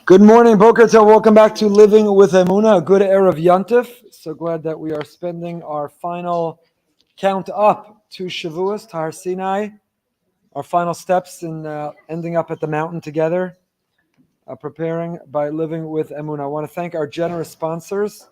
Good morning, Boker Tov. Welcome back to Living with Emuna. A good Erev Yontif. So glad that we are spending our final count up to Shavuot, to Har Sinai. Our final steps in ending up at the mountain together, preparing by Living with Emuna. I want to thank our generous sponsors.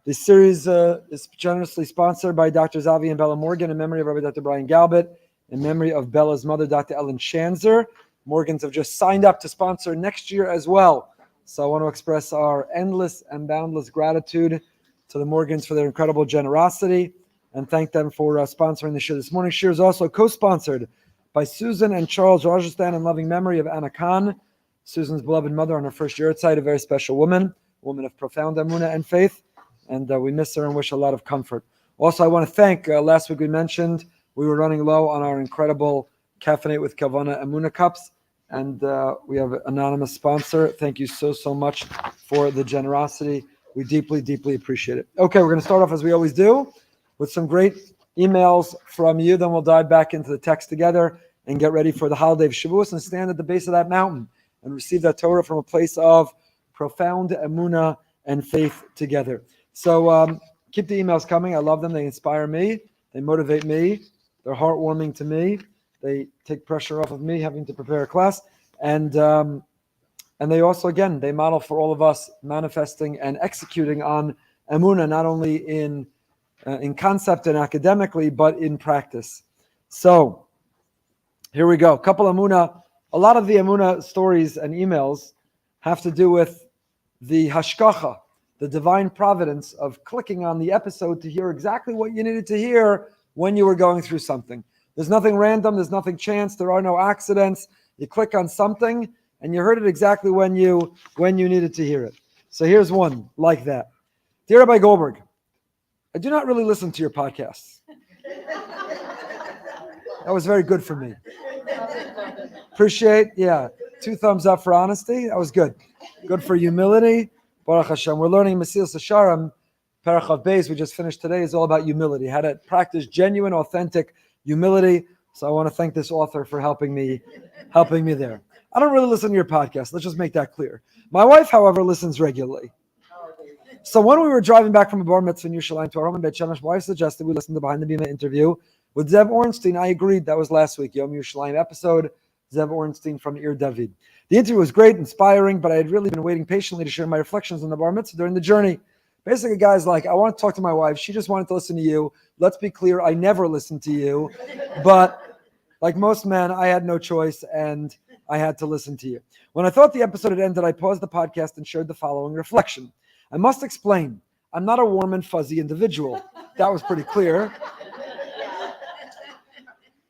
This series is generously sponsored by Dr. Zavi and Bella Morgan in memory of Rabbi Dr. Brian Galbert, in memory of Bella's mother, Dr. Ellen Shanzer. Morgans have just signed up to sponsor next year as well. So I want to express our endless and boundless gratitude to the Morgans for their incredible generosity and thank them for sponsoring the show. This morning's shir is also co-sponsored by Susan and Charles Rajasthan in loving memory of Anna Khan, Susan's beloved mother on her first year outside, a very special woman of profound Emuna and faith, and we miss her and wish a lot of comfort. Also, I want to thank, last week we mentioned we were running low on our incredible Caffeinate with Kavana Emuna cups, and we have an anonymous sponsor. Thank you so much for the generosity. We deeply appreciate it. Okay, we're going to start off as we always do with some great emails from you. Then we'll dive back into the text together and get ready for the holiday of Shavuot and stand at the base of that mountain and receive that Torah from a place of profound Emuna and faith together. So keep the emails coming. I love them. They inspire me. They motivate me. They're heartwarming to me. They take pressure off of me having to prepare a class, and they also, again, they model for all of us manifesting and executing on Emuna, not only in concept and academically, but in practice. So here we go. A lot of the Emuna stories and emails have to do with the hashkacha, the divine providence of clicking on the episode to hear exactly what you needed to hear when you were going through something. There's nothing random. There's nothing chance. There are no accidents. You click on something, and you heard it exactly when you needed to hear it. So here's one like that. Dear Rabbi Goldberg, I do not really listen to your podcasts. That was very good for me. Appreciate, 2 thumbs up for honesty. That was good. Good for humility. Baruch Hashem. We're learning Mesilas Yesharim, Parachav Beis. We just finished today. Is all about humility. How to practice genuine, authentic humility. So I want to thank this author for helping me there. I don't really listen to your podcast. Let's just make that clear. My wife, however, listens regularly. So when we were driving back from a bar mitzvah in Yerushalayim to our home in Beit Shemesh, my wife suggested we listen to Behind the Bima interview with Zev Ornstein. I agreed. That was last week, Yom Yerushalayim episode. Zev Ornstein from Ir David. The interview was great, inspiring, but I had really been waiting patiently to share my reflections on the bar mitzvah during the journey. Basically, guys, I want to talk to my wife. She just wanted to listen to you. Let's be clear, I never listened to you. But like most men, I had no choice, and I had to listen to you. When I thought the episode had ended, I paused the podcast and shared the following reflection. I must explain, I'm not a warm and fuzzy individual. That was pretty clear.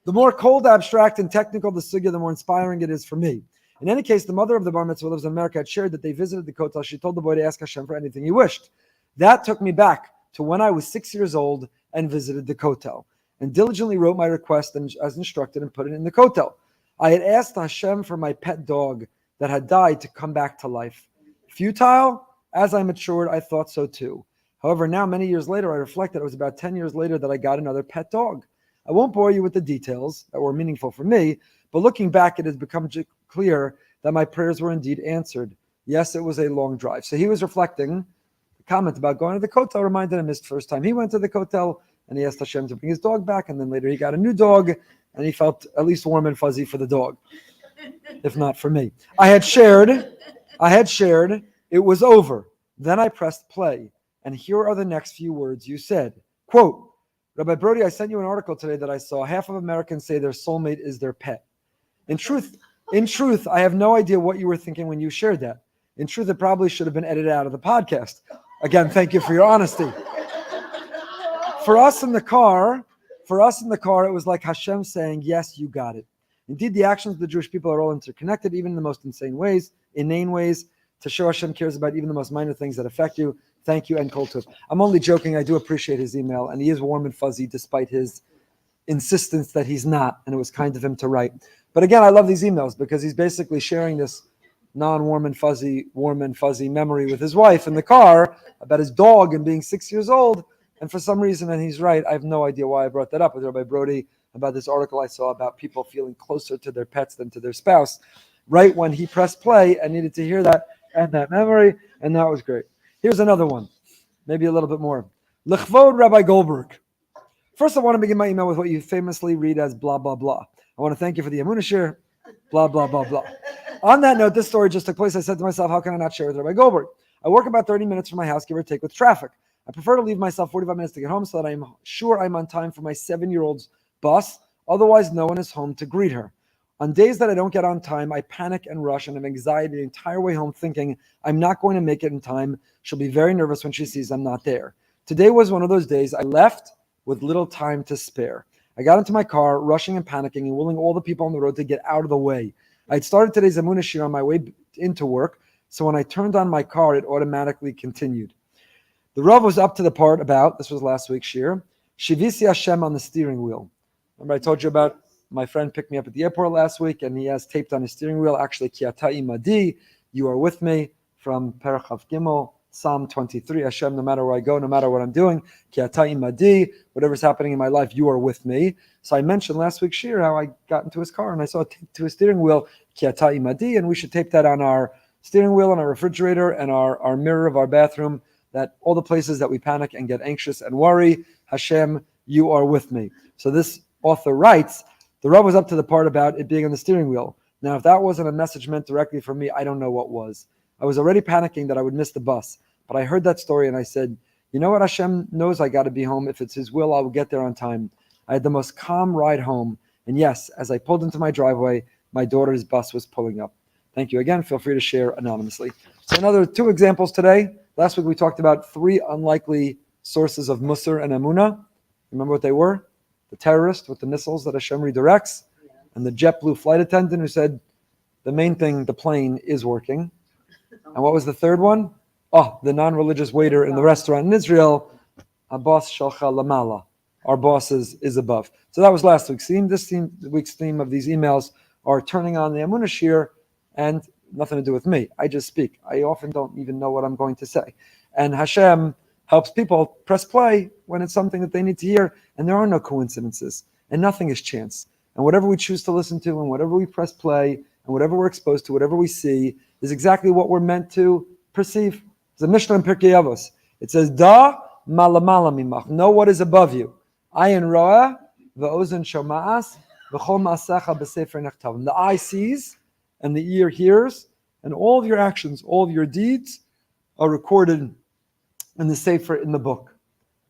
The more cold, abstract, and technical the sugya, the more inspiring it is for me. In any case, the mother of the bar mitzvah who lives in America had shared that they visited the kotel. She told the boy to ask Hashem for anything he wished. That took me back to when I was 6 years old and visited the kotel and diligently wrote my request as instructed and put it in the kotel. I had asked Hashem for my pet dog that had died to come back to life. Futile? As I matured, I thought so too. However, now many years later, I reflect that it was about 10 years later that I got another pet dog. I won't bore you with the details that were meaningful for me, but looking back, it has become clear that my prayers were indeed answered. Yes, it was a long drive. So he was reflecting. The comment about going to the kotel reminded him his first time he went to the kotel, and he asked Hashem to bring his dog back, and then later he got a new dog, and he felt at least warm and fuzzy for the dog, if not for me. I had shared, it was over. Then I pressed play, and here are the next few words you said. Quote, Rabbi Brody, I sent you an article today that I saw. Half of Americans say their soulmate is their pet. In truth, I have no idea what you were thinking when you shared that. In truth, it probably should have been edited out of the podcast. Again, thank you for your honesty. For us in the car, it was like Hashem saying, yes, you got it. Indeed, the actions of the Jewish people are all interconnected, even in the most inane ways, to show Hashem cares about even the most minor things that affect you. Thank you, and Kol Tov. I'm only joking. I do appreciate his email, and he is warm and fuzzy despite his insistence that he's not, and it was kind of him to write. But again, I love these emails because he's basically sharing this warm and fuzzy memory with his wife in the car about his dog and being 6 years old. And for some reason, and he's right, I have no idea why I brought that up with Rabbi Brody about this article I saw about people feeling closer to their pets than to their spouse. right when he pressed play and needed to hear that and that memory, and that was great. Here's another one, maybe a little bit more. L'chvod Rabbi Goldberg. First, I want to begin my email with what you famously read as blah, blah, blah. I want to thank you for the Emunah share, blah, blah, blah, blah. On that note, this story just took place. I said to myself, how can I not share with Rabbi Goldberg? I work about 30 minutes from my house, give or take, with traffic. I prefer to leave myself 45 minutes to get home so that I'm sure I'm on time for my 7-year-old's bus. Otherwise, no one is home to greet her. On days that I don't get on time, I panic and rush and have anxiety the entire way home, thinking I'm not going to make it in time. She'll be very nervous when she sees I'm not there. Today was one of those days. I left with little time to spare. I got into my car, rushing and panicking and willing all the people on the road to get out of the way. I had started today's Emunah shir on my way into work, so when I turned on my car, it automatically continued. The Rav was up to the part about, this was last week's shir, Shivisi Hashem on the steering wheel. Remember I told you about my friend picked me up at the airport last week, and he has taped on his steering wheel, actually, Ki ata imadi, you are with me, from Perach Chav Gimel, Psalm 23, Hashem, no matter where I go, no matter what I'm doing, Ki ata imadi, whatever's happening in my life, you are with me. So I mentioned last week's shir how I got into his car, and I saw it taped to his steering wheel, Ki ata imadi, and we should tape that on our steering wheel, on our refrigerator, and our mirror of our bathroom, that all the places that we panic and get anxious and worry, Hashem, you are with me. So this author writes, the Rav was up to the part about it being on the steering wheel. Now, if that wasn't a message meant directly for me, I don't know what was. I was already panicking that I would miss the bus, but I heard that story and I said, you know what, Hashem knows I got to be home. If it's His will, I will get there on time. I had the most calm ride home. And yes, as I pulled into my driveway, my daughter's bus was pulling up. Thank you again. Feel free to share anonymously. So another 2 examples today. Last week we talked about 3 unlikely sources of Musar and Emuna. Remember what they were? The terrorist with the missiles that Hashem redirects, and the JetBlue flight attendant who said the main thing, the plane, is working. And what was the third one? Oh, the non-religious waiter in the restaurant in Israel, Abbas Shalcha Lamala. Our boss is above. So that was last week's theme. This week's theme of these emails are turning on the Emunah shir, and nothing to do with me. I just speak. I often don't even know what I'm going to say. And Hashem helps people press play when it's something that they need to hear, and there are no coincidences, and nothing is chance. And whatever we choose to listen to, and whatever we press play, and whatever we're exposed to, whatever we see, is exactly what we're meant to perceive. It's a Mishnah in Pirkei Avos. It says, Da malamala mimach. Know what is above you. Ayin roa, ve'ozen shoma'as, v'chol ma'asecha b'sefer nechtavim. The eye sees, and the ear hears, and all of your actions, all of your deeds are recorded in the Sefer, in the book.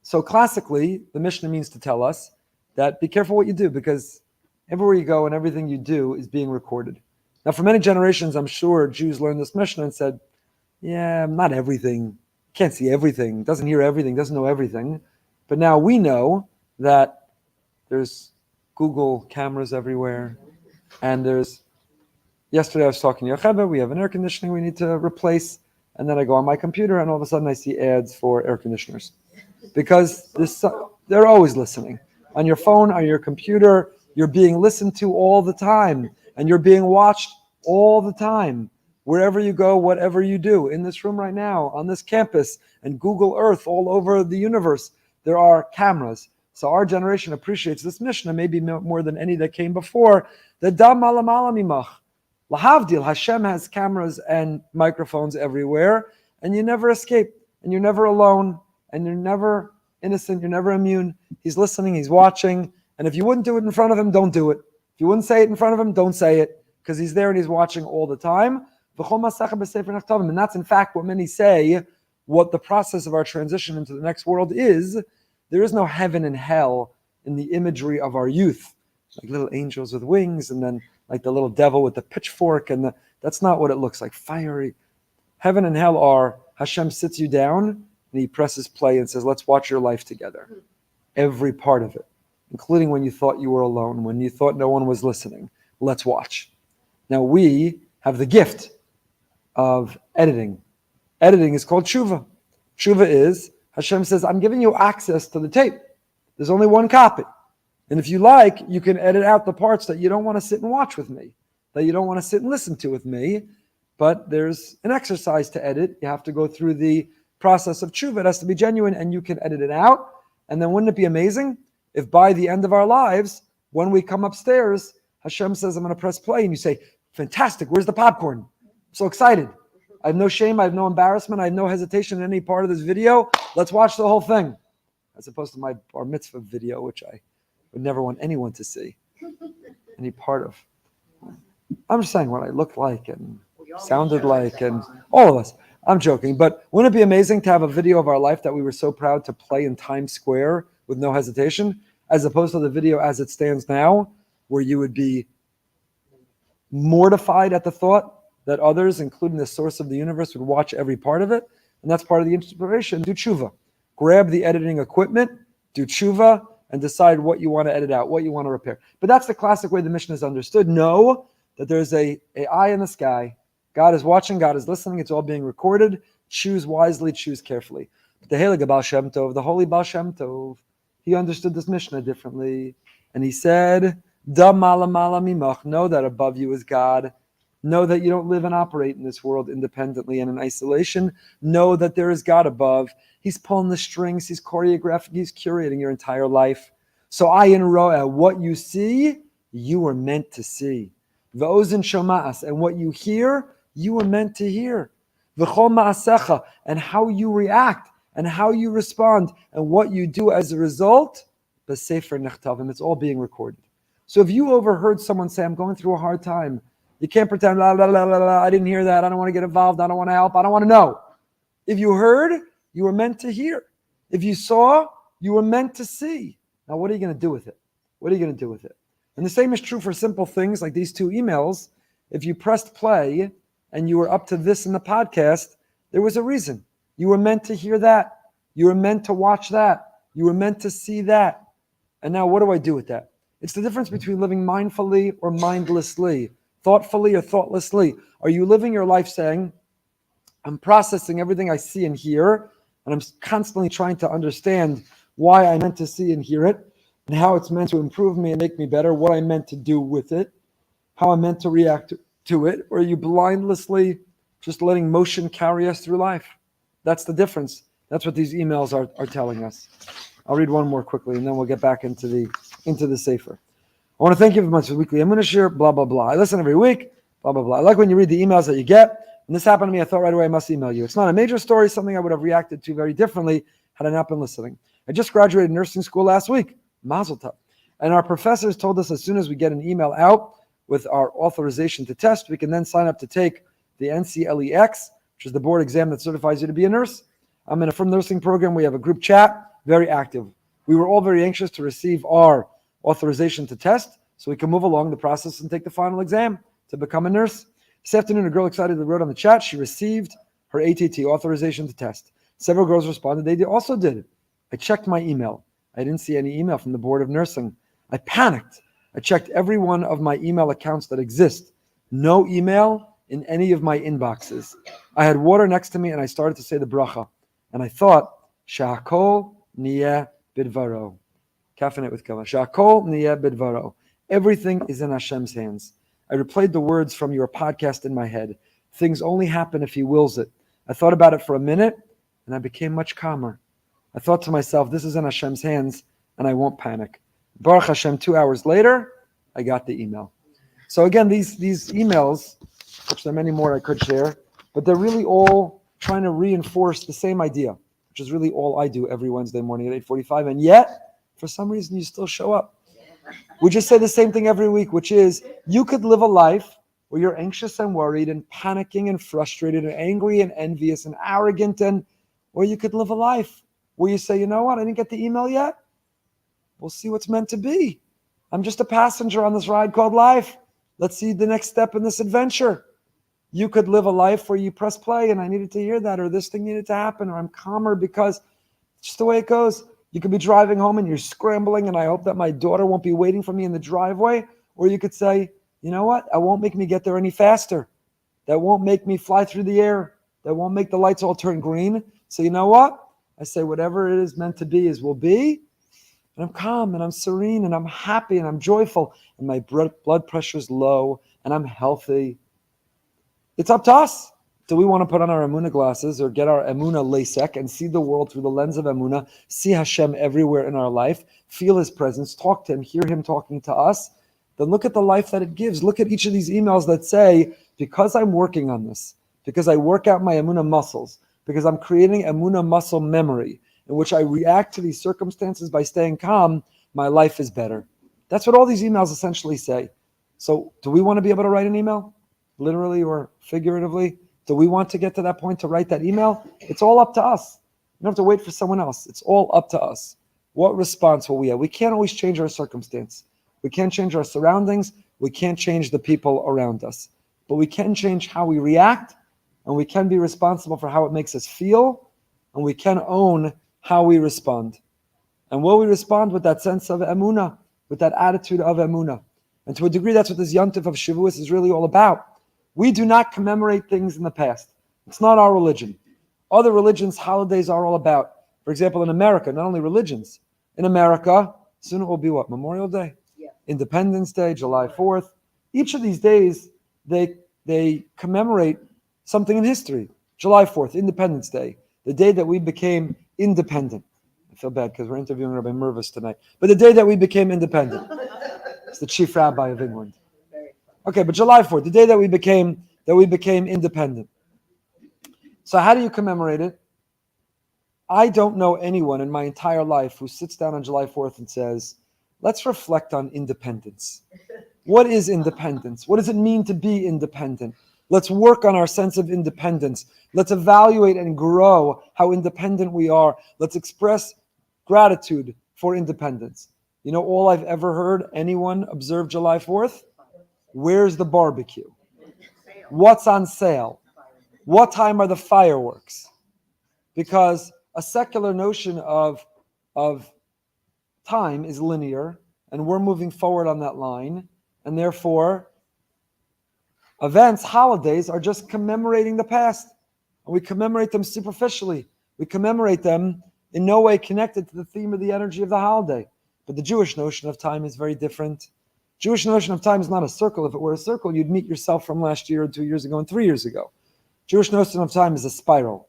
So classically, the Mishnah means to tell us that be careful what you do, because everywhere you go and everything you do is being recorded. Now, for many generations, I'm sure Jews learned this Mishnah and said, yeah, not everything, can't see everything, doesn't hear everything, doesn't know everything. But now we know that there's Google cameras everywhere, and yesterday I was talking to Yochebe, we have an air conditioning we need to replace, and then I go on my computer and all of a sudden I see ads for air conditioners. Because they're always listening. On your phone, on your computer, you're being listened to all the time, and you're being watched all the time. Wherever you go, whatever you do, in this room right now, on this campus, and Google Earth all over the universe, there are cameras. So our generation appreciates this Mishnah, maybe more than any that came before. The dam malamala mimach. Lahavdil, Hashem has cameras and microphones everywhere, and you never escape, and you're never alone, and you're never innocent, you're never immune. He's listening, He's watching, and if you wouldn't do it in front of Him, don't do it. If you wouldn't say it in front of Him, don't say it, because He's there and He's watching all the time. And that's in fact what many say, what the process of our transition into the next world is. There is no heaven and hell in the imagery of our youth, like little angels with wings, and then like the little devil with the pitchfork, and that's not what it looks like, fiery. Heaven and hell are, Hashem sits you down, and He presses play and says, let's watch your life together. Every part of it, including when you thought you were alone, when you thought no one was listening. Let's watch. Now we have the gift of editing. Editing is called tshuva. Tshuva is, Hashem says, I'm giving you access to the tape. There's only one copy. And if you like, you can edit out the parts that you don't want to sit and watch with me, that you don't want to sit and listen to with me. But there's an exercise to edit. You have to go through the process of tshuva. It has to be genuine, and you can edit it out. And then wouldn't it be amazing if by the end of our lives, when we come upstairs, Hashem says, I'm going to press play, and you say, Fantastic. Where's the popcorn? I'm so excited. I have no shame. I have no embarrassment. I have no hesitation in any part of this video. Let's watch the whole thing. As opposed to my bar mitzvah video, which I would never want anyone to see any part of. I'm just saying what I looked like and sounded like, and all of us. I'm joking, but wouldn't it be amazing to have a video of our life that we were so proud to play in Times Square with no hesitation, as opposed to the video as it stands now, where you would be mortified at the thought that others, including the source of the universe, would watch every part of it. And that's part of the inspiration. Do tshuva. Grab the editing equipment, do tshuva, and decide what you want to edit out, what you want to repair. But that's the classic way the Mishnah is understood. Know that there's a eye in the sky. God is watching, God is listening, it's all being recorded. Choose wisely, choose carefully. But the Heilige Baal Shem Tov, the Holy Baal Shem Tov, he understood this Mishnah differently. And he said, Da mala mala mimach, know that above you is God. Know that you don't live and operate in this world independently and in isolation. Know that there is God above. He's pulling the strings, he's choreographing, he's curating your entire life. So ayin ro'eh, what you see, you were meant to see. V'ozen shoma'as, and what you hear, you were meant to hear. V'chol ma'asecha, and how you react, and how you respond, and what you do as a result, b'sefer nechtavim, it's all being recorded. So if you overheard someone say, I'm going through a hard time, you can't pretend, la, la, la, la, la, I didn't hear that, I don't want to get involved, I don't want to help, I don't want to know. If you heard, you were meant to hear. If you saw, you were meant to see. Now, what are you going to do with it? What are you going to do with it? And the same is true for simple things like these 2 emails. If you pressed play and you were up to this in the podcast, there was a reason. You were meant to hear that. You were meant to watch that. You were meant to see that. And now what do I do with that? It's the difference between living mindfully or mindlessly, thoughtfully or thoughtlessly. Are you living your life saying, I'm processing everything I see and hear, and I'm constantly trying to understand why I meant to see and hear it, and how it's meant to improve me and make me better, what I meant to do with it, how I meant to react to it, or are you blindlessly just letting motion carry us through life? That's the difference. That's what these emails are telling us. I'll read one more quickly, and then we'll get back into the Sefer. I want to thank you very much for the weekly Emuna share, blah, blah, blah. I listen every week, blah, blah, blah. I like when you read the emails that you get. And this happened to me, I thought right away I must email you. It's not a major story, something I would have reacted to very differently had I not been listening. I just graduated nursing school last week, Mazel Tov. And our professors told us as soon as we get an email out with our authorization to test, we can then sign up to take the NCLEX, which is the board exam that certifies you to be a nurse. I'm in a Efrem nursing program. We have a group chat, very active. We were all very anxious to receive our authorization to test so we can move along the process and take the final exam to become a nurse. This afternoon, a girl excitedly wrote on the chat she received her ATT, authorization to test. Several girls responded they also did. I checked my email. I didn't see any email from the Board of Nursing. I panicked. I checked every one of my email accounts that exist. No email in any of my inboxes. I had water next to me and I started to say the bracha. And I thought, Sha'akol niyeh bidvaro. Caffeinate with kava. Sha'akol niyeh bidvaro. Everything is in Hashem's hands. I replayed the words from your podcast in my head. Things only happen if He wills it. I thought about it for a minute, and I became much calmer. I thought to myself, this is in Hashem's hands, and I won't panic. Baruch Hashem, 2 hours later, I got the email. So again, these emails, which there are many more I could share, but they're really all trying to reinforce the same idea, which is really all I do every Wednesday morning at 8:45, and yet, for some reason, you still show up. We just say the same thing every week, which is you could live a life where you're anxious and worried and panicking and frustrated and angry and envious and arrogant, or you could live a life where you say, you know what, I didn't get the email yet. We'll see what's meant to be. I'm just a passenger on this ride called life. Let's see the next step in this adventure. You could live a life where you press play and I needed to hear that, or this thing needed to happen, or I'm calmer because it's just the way it goes. You could be driving home and you're scrambling and I hope that my daughter won't be waiting for me in the driveway. Or you could say, you know what? That won't make me get there any faster. That won't make me fly through the air. That won't make the lights all turn green. So you know what? I say whatever it is meant to be is will be. And I'm calm and I'm serene and I'm happy and I'm joyful. And my blood pressure is low and I'm healthy. It's up to us. Do we want to put on our Emuna glasses or get our Emuna lasek and see the world through the lens of Emuna, see Hashem everywhere in our life, feel His presence, talk to Him, hear Him talking to us? then look at the life that it gives. Look at each of these emails that say, because I'm working on this, because I work out my Emunah muscles, because I'm creating Emunah muscle memory, in which I react to these circumstances by staying calm, my life is better. That's what all these emails essentially say. So do we want to be able to write an email, literally or figuratively? Do we want to get to that point to write that email? It's all up to us. You don't have to wait for someone else. It's all up to us. What response will we have? We can't always change our circumstance. We can't change our surroundings. We can't change the people around us. But we can change how we react, and we can be responsible for how it makes us feel, and we can own how we respond. And will we respond with that sense of Emuna, with that attitude of Emuna? And to a degree, that's what this Yontif of Shavuos is really all about. We do not commemorate things in the past. It's not our religion. Other religions' holidays are all about. For example, in America, not only religions. In America, soon it will be what? Memorial Day? Yeah. Independence Day, July 4th. Each of these days, they commemorate something in history. July 4th, Independence Day, the day that we became independent. I feel bad because we're interviewing Rabbi Mervis tonight. But the day that we became independent. It's the chief rabbi of England. Okay, but July 4th, the day that we became independent. So how do you commemorate it? I don't know anyone in my entire life who sits down on July 4th and says, let's reflect on independence. What is independence? What does it mean to be independent? Let's work on our sense of independence. Let's evaluate and grow how independent we are. Let's express gratitude for independence. You know, all I've ever heard anyone observe July 4th? Where's the barbecue? What's on sale? What time are the fireworks? Because a secular notion of time is linear, and we're moving forward on that line, and therefore events, holidays, are just commemorating the past. And we commemorate them superficially. We commemorate them in no way connected to the theme of the energy of the holiday. But the Jewish notion of time is very different. Jewish notion of time is not a circle. If it were a circle, you'd meet yourself from last year, 2 years ago, and 3 years ago. Jewish notion of time is a spiral.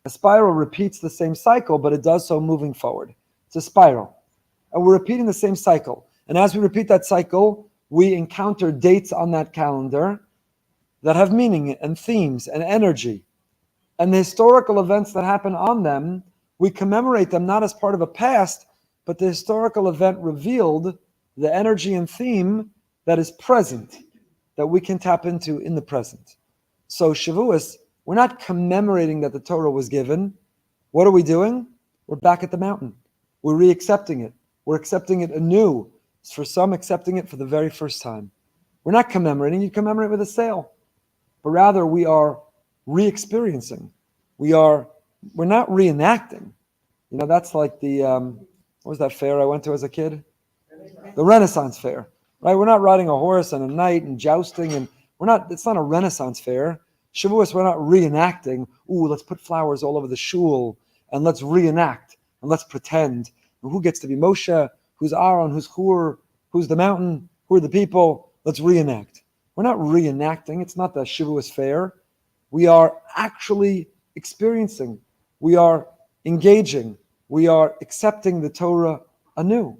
A spiral repeats the same cycle, but it does so moving forward. It's a spiral. And we're repeating the same cycle. And as we repeat that cycle, we encounter dates on that calendar that have meaning and themes and energy. And the historical events that happen on them, we commemorate them not as part of a past, but the historical event revealed the energy and theme that is present, that we can tap into in the present. So Shavuos, we're not commemorating that the Torah was given. What are we doing? We're back at the mountain. We're re-accepting it. We're accepting it anew. For some, accepting it for the very first time. We're not commemorating. You commemorate with a sale. But rather, we are re-experiencing. We're not reenacting. You know, that's like the, what was that fair I went to as a kid? The Renaissance fair, right? We're not riding a horse and a knight and jousting, and it's not a Renaissance fair. Shavuos, we're not reenacting. Ooh, let's put flowers all over the shul, and let's reenact, and let's pretend. And who gets to be Moshe? Who's Aaron? Who's Hur? Who's the mountain? Who are the people? Let's reenact. We're not reenacting. It's not the Shavuos fair. We are actually experiencing. We are engaging. We are accepting the Torah anew.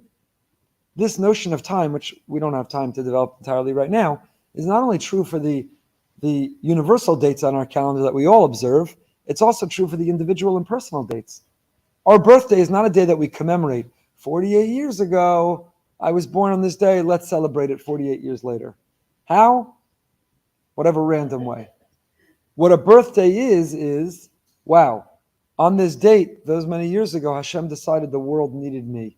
This notion of time, which we don't have time to develop entirely right now, is not only true for the universal dates on our calendar that we all observe, it's also true for the individual and personal dates. Our birthday is not a day that we commemorate. 48 years ago, I was born on this day, let's celebrate it 48 years later. How? Whatever random way. What a birthday is, wow, on this date, those many years ago, Hashem decided the world needed me.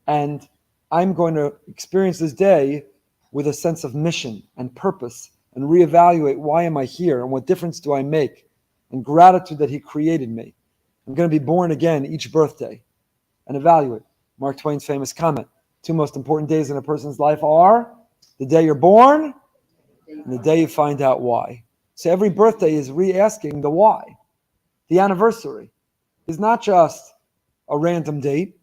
And I'm going to experience this day with a sense of mission and purpose and reevaluate why am I here and what difference do I make and gratitude that He created me. I'm going to be born again each birthday and evaluate. Mark Twain's famous comment, 2 most important days in a person's life are the day you're born and the day you find out why. So every birthday is re-asking the why. The anniversary is not just a random date.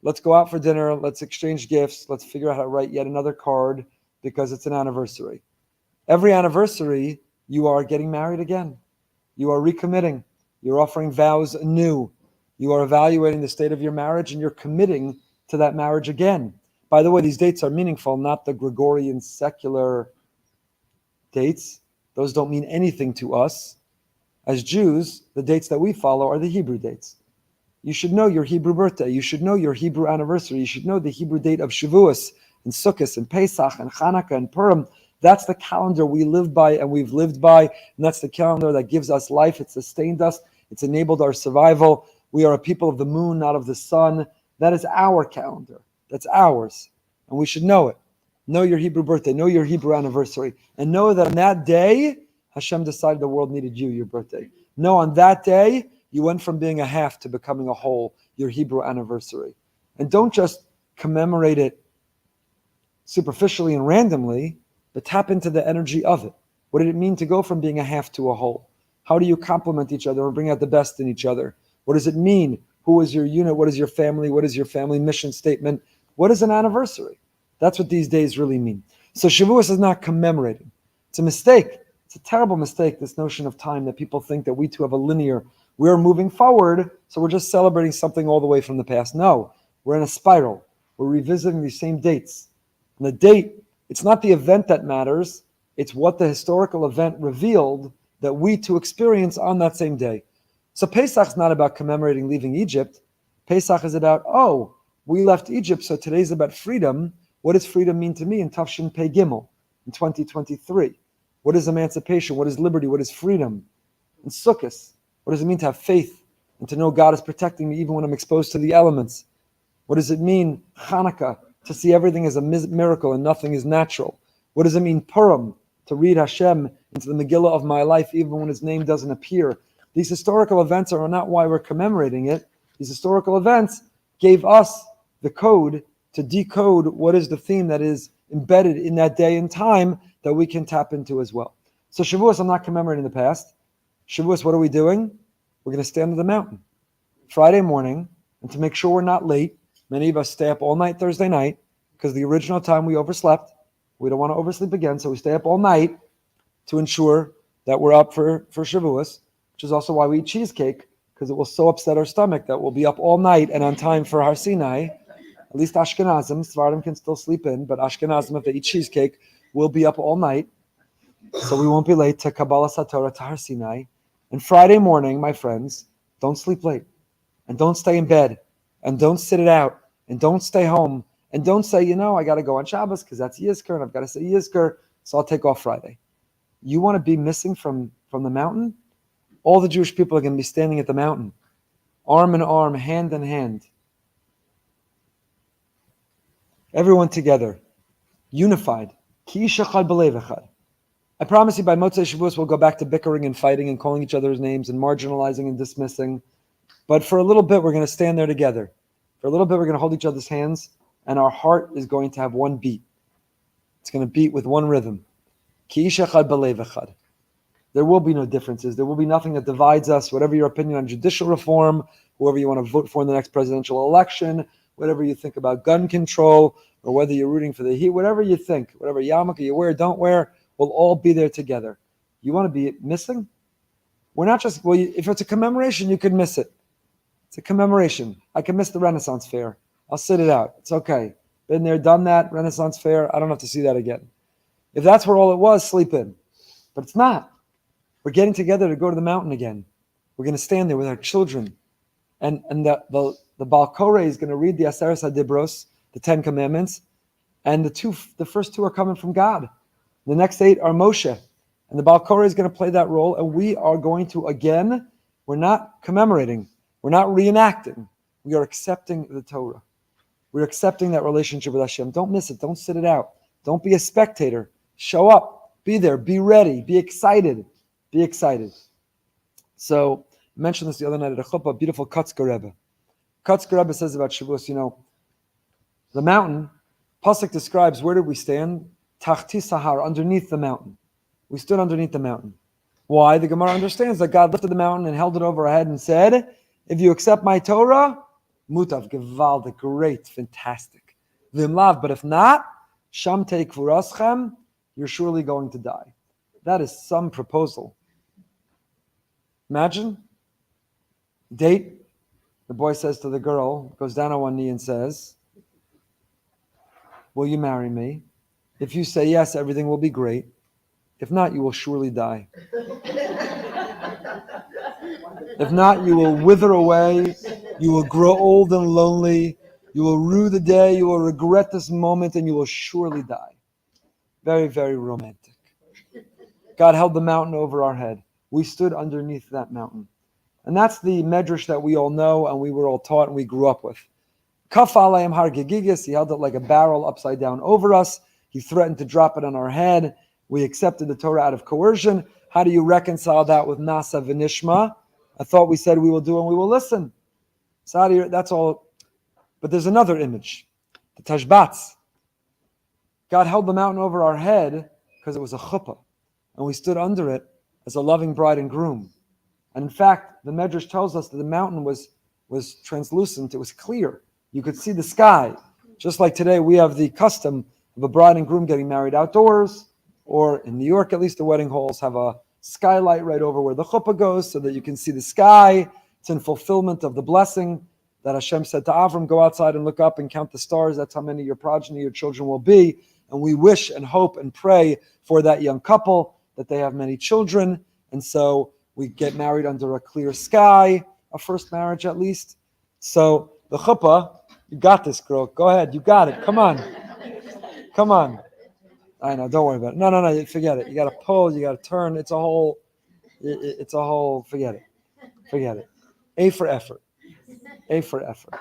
Let's go out for dinner. Let's exchange gifts. Let's figure out how to write yet another card because it's an anniversary. Every anniversary, you are getting married again. You are recommitting. You're offering vows anew. You are evaluating the state of your marriage and you're committing to that marriage again. By the way, these dates are meaningful, not the Gregorian secular dates. Those don't mean anything to us. As Jews, the dates that we follow are the Hebrew dates. You should know your Hebrew birthday. You should know your Hebrew anniversary. You should know the Hebrew date of Shavuos and Sukkot and Pesach and Chanukah and Purim. That's the calendar we live by and we've lived by. And that's the calendar that gives us life. It sustained us. It's enabled our survival. We are a people of the moon, not of the sun. That is our calendar. That's ours. And we should know it. Know your Hebrew birthday. Know your Hebrew anniversary. And know that on that day, Hashem decided the world needed you, your birthday. Know on that day, you went from being a half to becoming a whole, your Hebrew anniversary. And don't just commemorate it superficially and randomly, but tap into the energy of it. What did it mean to go from being a half to a whole? How do you complement each other and bring out the best in each other? What does it mean? Who is your unit? What is your family? What is your family mission statement? What is an anniversary? That's what these days really mean. So Shavuos is not commemorating. It's a mistake. It's a terrible mistake, this notion of time, that people think that we too have a linear, we're moving forward, so we're just celebrating something all the way from the past. No, we're in a spiral. We're revisiting these same dates. And the date, it's not the event that matters, it's what the historical event revealed that we too experience on that same day. So Pesach's not about commemorating leaving Egypt. Pesach is about, oh, we left Egypt, so today's about freedom. What does freedom mean to me in Tafshin Pei Gimel in 2023? What is emancipation? What is liberty? What is freedom? In Sukkot, what does it mean to have faith and to know God is protecting me even when I'm exposed to the elements? What does it mean, Chanukah, to see everything as a miracle and nothing is natural? What does it mean, Purim, to read Hashem into the Megillah of my life even when his name doesn't appear? These historical events are not why we're commemorating it. These historical events gave us the code to decode what is the theme that is embedded in that day and time that we can tap into as well. So Shavuos, I'm not commemorating the past. Shavuos, what are we doing? We're going to stand on the mountain Friday morning, and to make sure we're not late, many of us stay up all night Thursday night because the original time we overslept. We don't want to oversleep again, so we stay up all night to ensure that we're up for Shavuos, which is also why we eat cheesecake, because it will so upset our stomach that we'll be up all night and on time for Har Sinai. At least Ashkenazim, Sephardim can still sleep in, but Ashkenazim, if they eat cheesecake, will be up all night. So we won't be late to Kabbalah Satorah, to Har Sinai. And Friday morning, my friends, don't sleep late. And don't stay in bed. And don't sit it out. And don't stay home. And don't say, I got to go on Shabbos because that's Yizkor, and I've got to say Yizkor, so I'll take off Friday. You want to be missing from the mountain? All the Jewish people are going to be standing at the mountain, arm in arm, hand in hand. Everyone together, unified. Ki ish echad b'lev echad. I promise you by Motzei Shavuos we'll go back to bickering and fighting and calling each other's names and marginalizing and dismissing. But for a little bit, we're going to stand there together. For a little bit, we're going to hold each other's hands, and our heart is going to have one beat. It's going to beat with one rhythm. Ki ish echad b'lev echad. There will be no differences. There will be nothing that divides us. Whatever your opinion on judicial reform, whoever you want to vote for in the next presidential election, whatever you think about gun control, or whether you're rooting for the heat, whatever you think, whatever yarmulke you wear, don't wear, we'll all be there together. You want to be missing? We're not just, if it's a commemoration, you can miss it. It's a commemoration. I can miss the Renaissance Fair. I'll sit it out. It's okay. Been there, done that, Renaissance Fair. I don't have to see that again. If that's where all it was, sleep in. But it's not. We're getting together to go to the mountain again. We're going to stand there with our children. And the Baal Koreh is going to read the Aseret HaDibros, the 10 Commandments. And the first two are coming from God. The next 8 are Moshe. And the Baal Koreh is going to play that role. And we are going to, again, we're not commemorating. We're not reenacting. We are accepting the Torah. We're accepting that relationship with Hashem. Don't miss it. Don't sit it out. Don't be a spectator. Show up. Be there. Be ready. Be excited. Be excited. So, I mentioned this the other night at a chuppah, beautiful Kotzker Rebbe. Kotzker Rebbe says about Shavuos, the mountain, Pasuk describes, where did we stand? Tachti Sahar, underneath the mountain. We stood underneath the mountain. Why? The Gemara understands that God lifted the mountain and held it over our head and said, if you accept my Torah, mutav, gewaldig, great, fantastic. Vimlav, but if not, sham teik v'raschem, you're surely going to die. That is some proposal. Imagine, date, the boy says to the girl, goes down on one knee and says, will you marry me? If you say yes, everything will be great. If not, you will surely die. If not, you will wither away. You will grow old and lonely. You will rue the day. You will regret this moment, and you will surely die. Very, very romantic. God held the mountain over our head. We stood underneath that mountain. And that's the medrash that we all know and we were all taught and we grew up with. Kaf alayim har gegigis, he held it like a barrel upside down over us. He threatened to drop it on our head. We accepted the Torah out of coercion. How do you reconcile that with nasa v'nishma? I thought we said we will do and we will listen. So how do you, that's all. But there's another image. The tashbats. God held the mountain over our head because it was a chuppah. And we stood under it as a loving bride and groom. And in fact, the Medrash tells us that the mountain was translucent. It was clear. You could see the sky. Just like today, we have the custom of a bride and groom getting married outdoors, or in New York, at least the wedding halls have a skylight right over where the chuppah goes so that you can see the sky. It's in fulfillment of the blessing that Hashem said to Avram, go outside and look up and count the stars. That's how many your progeny, your children will be. And we wish and hope and pray for that young couple that they have many children. And so we get married under a clear sky, a first marriage at least. So the chuppah, you got this, girl. Go ahead. You got it. Come on. Come on. I know. Don't worry about it. No. Forget it. You got to pull. You got to turn. It's a whole, forget it. Forget it. A for effort. A for effort.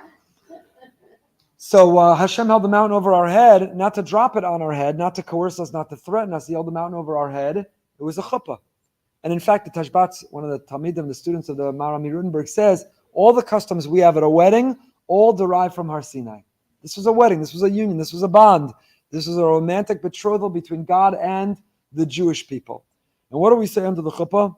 So Hashem held the mountain over our head, not to drop it on our head, not to coerce us, not to threaten us. He held the mountain over our head. It was a chuppah. And in fact, the Tashbats, one of the Talmidim, the students of the Marami Rutenberg, says, all the customs we have at a wedding all derive from Har Sinai. This was a wedding. This was a union. This was a bond. This was a romantic betrothal between God and the Jewish people. And what do we say under the chuppah?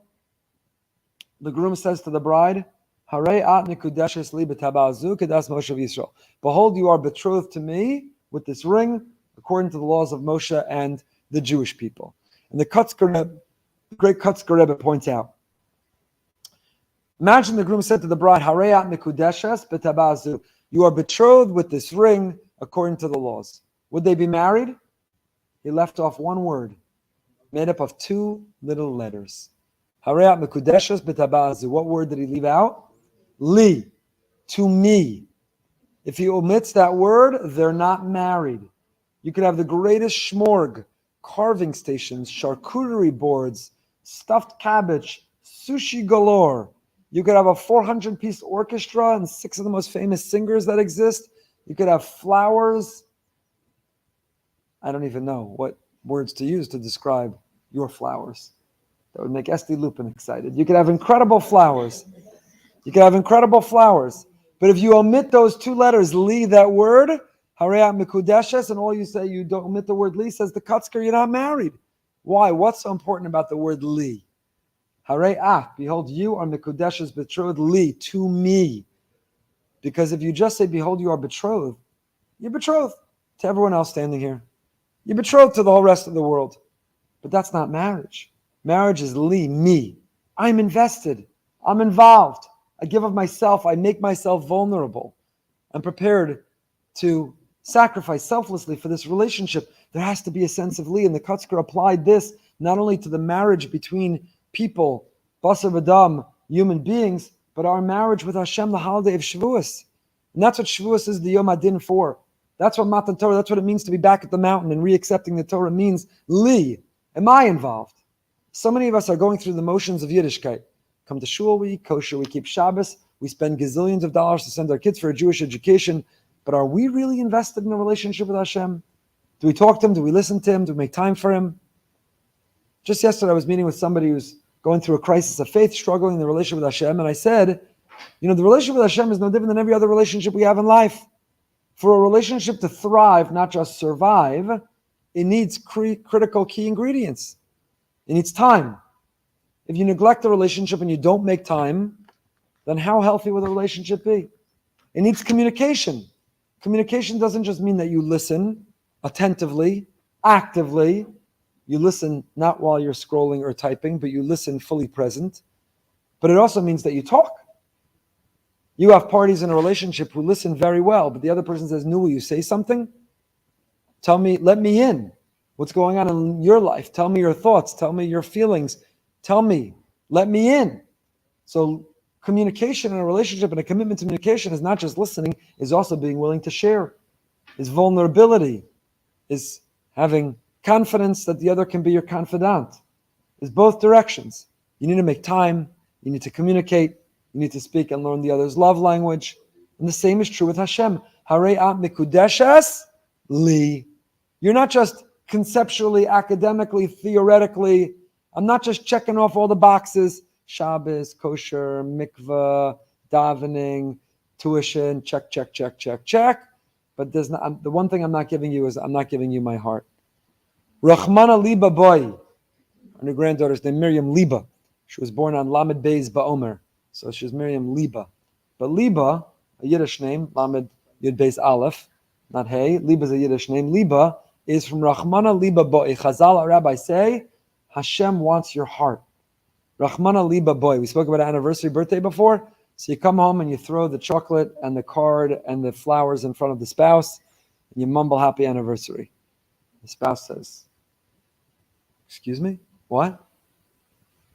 The groom says to the bride, Harei at nikudeshes li b'tabazu kedas Moshe v'Yisrael. Behold, you are betrothed to me with this ring, according to the laws of Moshe and the Jewish people. And the great Kotzker Rebbe points out, imagine the groom said to the bride, Harei at nikudeshes b'tabazu. You are betrothed with this ring, according to the laws. Would they be married? He left off one word, made up of two little letters. Harei at nikudeshes b'tabazu. What word did he leave out? Li, to me. If he omits that word, they're not married. You could have the greatest shmorg, carving stations, charcuterie boards, stuffed cabbage, sushi galore. You could have a 400-piece orchestra and 6 of the most famous singers that exist. You could have flowers. I don't even know what words to use to describe your flowers. That would make Esty Lupin excited. You could have incredible flowers. You could have incredible flowers. But if you omit those two letters, li, that word, Harei mikudeshes, and all you say, you don't omit the word li, says the Kotzker, you're not married. Why? What's so important about the word li? Harei, behold, you are mikudeshes, betrothed, li, to me. Because if you just say, behold, you are betrothed, you're betrothed to everyone else standing here. You're betrothed to the whole rest of the world. But that's not marriage. Marriage is li, me. I'm invested. I'm involved. I give of myself. I make myself vulnerable. I'm prepared to sacrifice selflessly for this relationship. There has to be a sense of li, and the Kotzker applied this not only to the marriage between people, basar v'dam, human beings, but our marriage with Hashem, the holiday of Shavuos. And that's what Shavuos is the Yom Adin for. That's what Matan Torah, that's what it means to be back at the mountain and re-accepting the Torah means. Li, am I involved? So many of us are going through the motions of Yiddishkeit. Come to shul, we eat kosher, we keep Shabbos, we spend gazillions of dollars to send our kids for a Jewish education. But are we really invested in a relationship with Hashem? Do we talk to Him? Do we listen to Him? Do we make time for Him? Just yesterday, I was meeting with somebody who's going through a crisis of faith, struggling in the relationship with Hashem, and I said, the relationship with Hashem is no different than every other relationship we have in life. For a relationship to thrive, not just survive, it needs critical key ingredients. It needs time. If you neglect the relationship and you don't make time, then how healthy will the relationship be? It needs communication. Communication doesn't just mean that you listen attentively, actively. You listen not while you're scrolling or typing, but you listen fully present. But it also means that you talk. You have parties in a relationship who listen very well, but the other person says, no, will you say something? Tell me, let me in. What's going on in your life? Tell me your thoughts. Tell me your feelings. Tell me, let me in. So communication in a relationship and a commitment to communication is not just listening, is also being willing to share, is vulnerability, is having confidence that the other can be your confidant. Is both directions. You need to make time, you need to communicate, you need to speak and learn the other's love language. And the same is true with Hashem. Harei at mikudeshes li. You're not just conceptually, academically, theoretically. I'm not just checking off all the boxes. Shabbos, kosher, mikveh, davening, tuition, check, check, check, check, check. But there's not, the one thing I'm not giving you is I'm not giving you my heart. Rachmana liba boy. Her granddaughter's named Miriam Liba. She was born on Lamed Beis Ba'omer. So she's Miriam Liba. But Liba, a Yiddish name, Lamed Yud Beis Aleph, not Hey. Liba is a Yiddish name. Liba is from Rachmana Liba Boy. Chazal, Rabbi say, Hashem wants your heart. Rachmana Liba Boy. We spoke about an anniversary birthday before. So you come home and you throw the chocolate and the card and the flowers in front of the spouse, and you mumble happy anniversary. The spouse says, excuse me? What?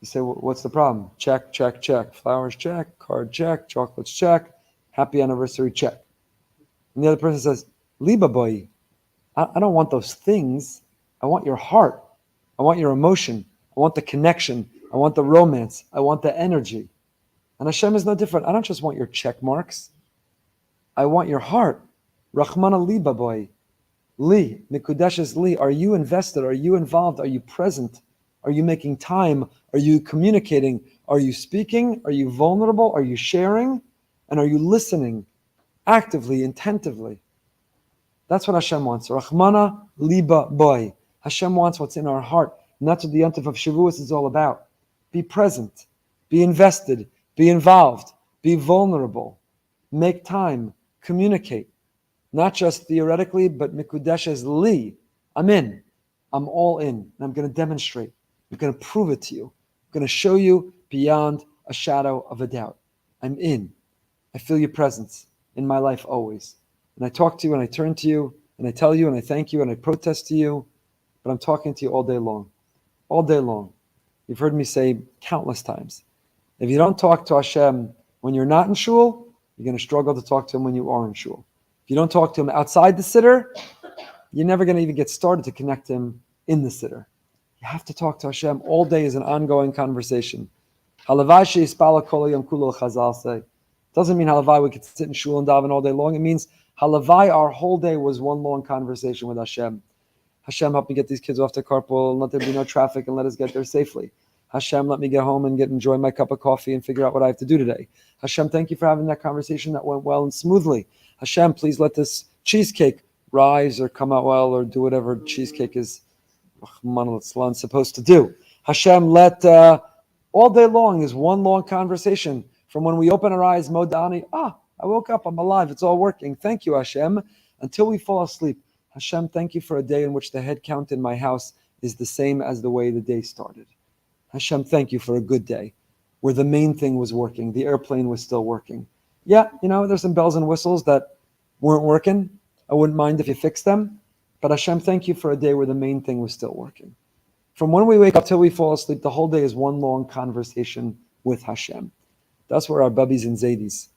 You say, what's the problem? Check, check, check. Flowers, check. Card, check. Chocolates, check. Happy anniversary, check. And the other person says, Liba boy, I don't want those things. I want your heart. I want your emotion. I want the connection. I want the romance. I want the energy. And Hashem is no different. I don't just want your check marks. I want your heart. Rachmana Liba boy. Li, Mikudeshes Li. Are you invested? Are you involved? Are you present? Are you making time? Are you communicating? Are you speaking? Are you vulnerable? Are you sharing? And are you listening actively, intentively? That's what Hashem wants. Rachmana liba boy. Hashem wants what's in our heart. And that's what the Yontif of Shavuot is all about. Be present. Be invested. Be involved. Be vulnerable. Make time. Communicate. Not just theoretically, but mikudeshes li. I'm in. I'm all in. And I'm going to demonstrate. I'm going to prove it to you. I'm going to show you beyond a shadow of a doubt. I'm in. I feel your presence in my life always. And I talk to you and I turn to you and I tell you and I thank you and I protest to you. But I'm talking to you all day long. All day long. You've heard me say countless times. If you don't talk to Hashem when you're not in shul, you're going to struggle to talk to Him when you are in shul. If you don't talk to Him outside the siddur, you're never going to even get started to connect to Him in the siddur. You have to talk to Hashem. All day is an ongoing conversation. Halavai she'ispala kol hayom kulo, Chazal say. Doesn't mean halavai we could sit in shul and daven all day long. It means halavai our whole day was one long conversation with Hashem. Hashem, help me get these kids off the carpool and let there be no traffic and let us get there safely. Hashem, let me get home and enjoy my cup of coffee and figure out what I have to do today. Hashem, thank you for having that conversation that went well and smoothly. Hashem, please let this cheesecake rise or come out well or do whatever cheesecake is supposed to do. Hashem, let all day long is one long conversation. From when we open our eyes, Modani, I woke up, I'm alive, it's all working. Thank you, Hashem. Until we fall asleep. Hashem, thank you for a day in which the head count in my house is the same as the way the day started. Hashem, thank you for a good day where the main thing was working. The airplane was still working. Yeah, there's some bells and whistles that weren't working. I wouldn't mind if you fixed them. But Hashem, thank you for a day where the main thing was still working. From when we wake up till we fall asleep, the whole day is one long conversation with Hashem. That's where our Bubbies and Zadis.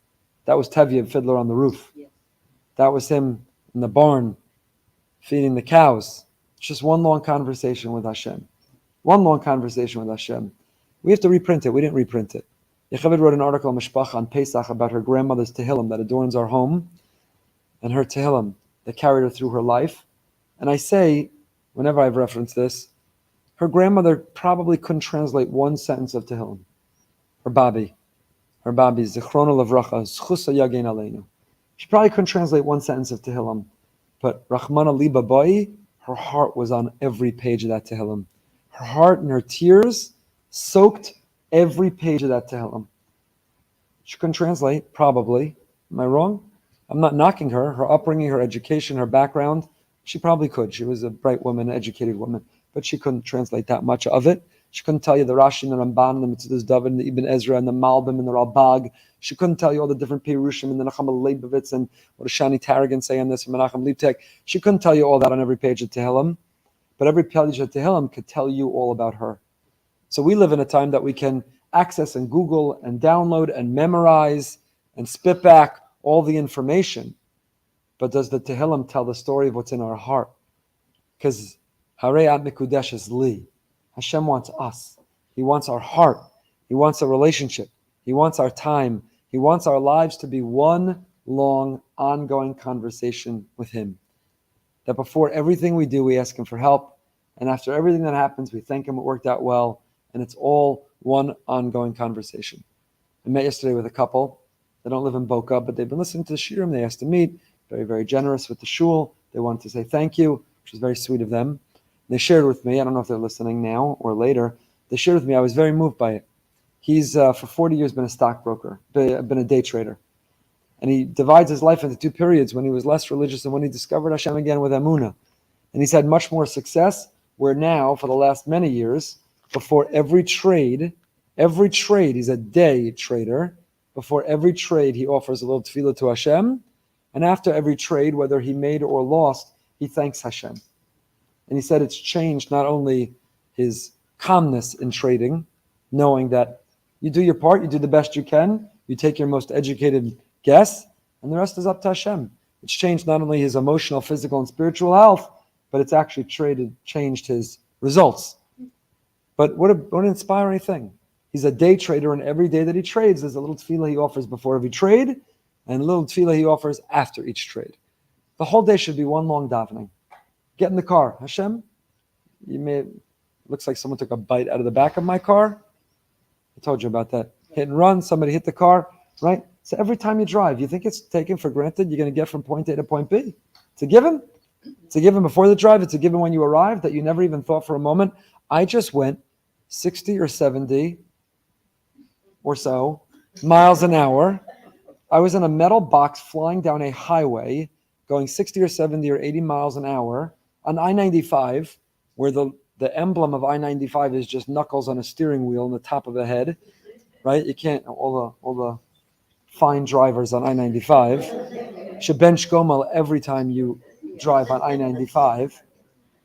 That was Tevye, Fiddler on the Roof. Yeah. That was him in the barn feeding the cows. It's just one long conversation with Hashem. One long conversation with Hashem. We have to reprint it. We didn't reprint it. Yocheved wrote an article on Mishpacha on Pesach about her grandmother's Tehillim that adorns our home, and her Tehillim that carried her through her life. And I say, whenever I've referenced this, her grandmother probably couldn't translate one sentence of Tehillim. Her Babi, Zichrono Levracha, Zchusa Yagein Aleinu. She probably couldn't translate one sentence of Tehillim. But Rachmana Liba Bai, her heart was on every page of that Tehillim. Her heart and her tears soaked every page of that Tehillim. She couldn't translate, probably. Am I wrong? I'm not knocking her. Her upbringing, her education, her background, she probably could. She was a bright woman, educated woman, but she couldn't translate that much of it. She couldn't tell you the Rashi and the Ramban, and the Metzudas David, and the Ibn Ezra, and the Malbim, and the Ralbag. She couldn't tell you all the different Pirushim, and the Nachama Leibovitz, and what does Shani Tarragon say on this, and Menachem Leibtek. She couldn't tell you all that on every page of Tehillim, but every page of Tehillim could tell you all about her. So we live in a time that we can access and Google and download and memorize and spit back all the information. But does the Tehillim tell the story of what's in our heart? Because Harei at Mikudesh is Li. Hashem wants us. He wants our heart. He wants a relationship. He wants our time. He wants our lives to be one long, ongoing conversation with Him. That before everything we do, we ask Him for help. And after everything that happens, we thank Him it worked out well. And it's all one ongoing conversation. I met yesterday with a couple. They don't live in Boca, but they've been listening to the shiurim. They asked to meet. Very, very generous with the shul. They wanted to say thank you, which was very sweet of them. They shared with me, I don't know if they're listening now or later, they shared with me, I was very moved by it. He's, for 40 years, been a stockbroker, been a day trader. And he divides his life into two periods, when he was less religious and when he discovered Hashem again with Emuna. And he's had much more success, where now, for the last many years, before every trade, he's a day trader. Before every trade, he offers a little tefillah to Hashem. And after every trade, whether he made or lost, he thanks Hashem. And he said it's changed not only his calmness in trading, knowing that you do your part, you do the best you can, you take your most educated guess, and the rest is up to Hashem. It's changed not only his emotional, physical, and spiritual health, but it's actually changed his results. But what an inspiring thing. He's a day trader, and every day that he trades, there's a little tefillah he offers before every trade, and a little tefillah he offers after each trade. The whole day should be one long davening. Get in the car. Hashem, looks like someone took a bite out of the back of my car. I told you about that. Hit and run, somebody hit the car, right? So every time you drive, you think it's taken for granted you're going to get from point A to point B. It's a given. It's a given before the drive. It's a given when you arrive that you never even thought for a moment. I just went 60 or 70 or so miles an hour. I was in a metal box flying down a highway going 60 or 70 or 80 miles an hour on I-95, where the emblem of I-95 is just knuckles on a steering wheel on the top of the head, right? You can't, all the fine drivers on I-95 should bench Gomel every time you drive on I-95.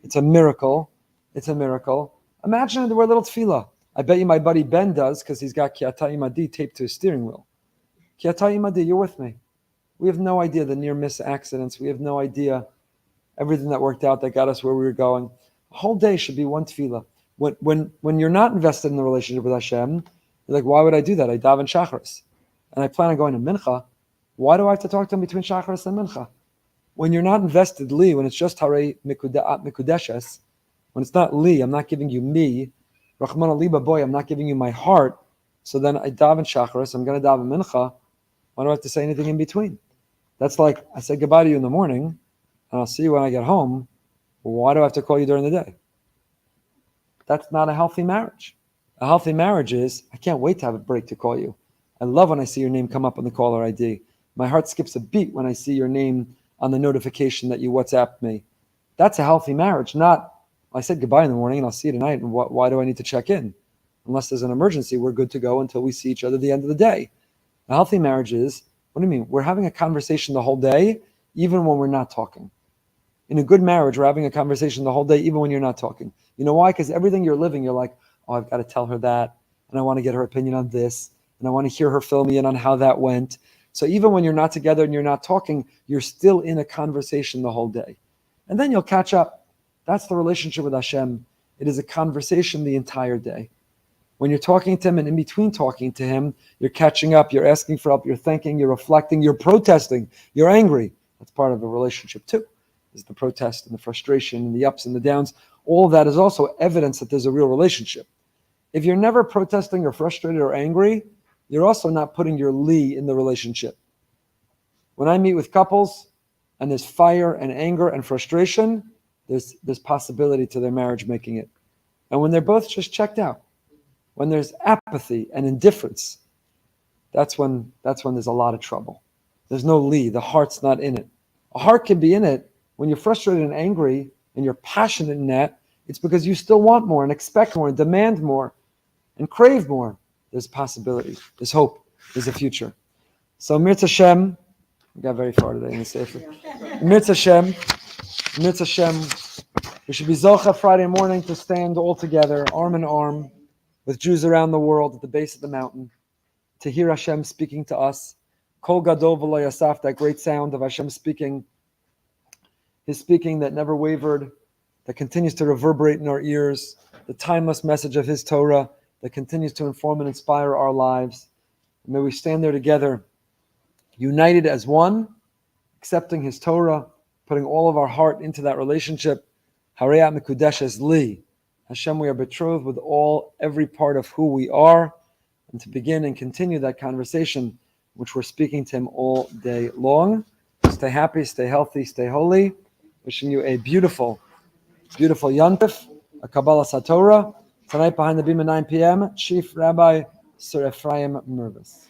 It's a miracle. It's a miracle. Imagine there were a little tefillah. I bet you my buddy Ben does, because he's got Kiata Imadi taped to his steering wheel. Kiata Imadi, you're with me. We have no idea the near-miss accidents. We have no idea everything that worked out that got us where we were going. A whole day should be one tefillah. When you're not invested in the relationship with Hashem, you're like, why would I do that? I daven Shacharis. And I plan on going to Mincha. Why do I have to talk to him between Shacharis and Mincha? When you're not invested li, when it's just Harei Mikudeshes, when it's not li, I'm not giving you me, Rahman Aliba boy, I'm not giving you my heart, so then I daven Shacharis, I'm going to daven Mincha. Why do I have to say anything in between? That's like, I say goodbye to you in the morning, and I'll see you when I get home. Why do I have to call you during the day? That's not a healthy marriage. A healthy marriage is, I can't wait to have a break to call you. I love when I see your name come up on the caller ID. My heart skips a beat when I see your name on the notification that you WhatsApped me. That's a healthy marriage, not, I said goodbye in the morning and I'll see you tonight, and why do I need to check in? Unless there's an emergency, we're good to go until we see each other at the end of the day. A healthy marriage is, what do you mean? We're having a conversation the whole day, even when we're not talking. In a good marriage, we're having a conversation the whole day, even when you're not talking. You know why? Because everything you're living, you're like, oh, I've got to tell her that, and I want to get her opinion on this, and I want to hear her fill me in on how that went. So even when you're not together and you're not talking, you're still in a conversation the whole day. And then you'll catch up. That's the relationship with Hashem. It is a conversation the entire day. When you're talking to him and in between talking to him, you're catching up, you're asking for help, you're thinking, you're reflecting, you're protesting, you're angry. That's part of a relationship too, is the protest and the frustration and the ups and the downs. All of that is also evidence that there's a real relationship. If you're never protesting or frustrated or angry, you're also not putting your li in the relationship. When I meet with couples and there's fire and anger and frustration, there's possibility to their marriage making it. And when they're both just checked out, when there's apathy and indifference, that's when there's a lot of trouble. There's no li, the heart's not in it. A heart can be in it when you're frustrated and angry and you're passionate in that, it's because you still want more and expect more and demand more and crave more. There's possibility, there's hope, there's a future. So Mirz Hashem, we got very far today in the Sefer. Mirz Hashem, we should be Zocha Friday morning to stand all together, arm in arm, with Jews around the world at the base of the mountain, to hear Hashem speaking to us. Kol Gadol V'lo Yasaf, that great sound of Hashem speaking, His speaking that never wavered, that continues to reverberate in our ears, the timeless message of His Torah that continues to inform and inspire our lives. And may we stand there together, united as one, accepting His Torah, putting all of our heart into that relationship. Harayat Mekudeshes Li. Hashem, we are betrothed with every part of who we are, and to begin and continue that conversation, which we're speaking to Him all day long. Stay happy, stay healthy, stay holy. Wishing you a beautiful, beautiful Yantif, a Kabbalah Satorah. Tonight behind the beam at 9 p.m., Chief Rabbi Sir Efrem Mervis.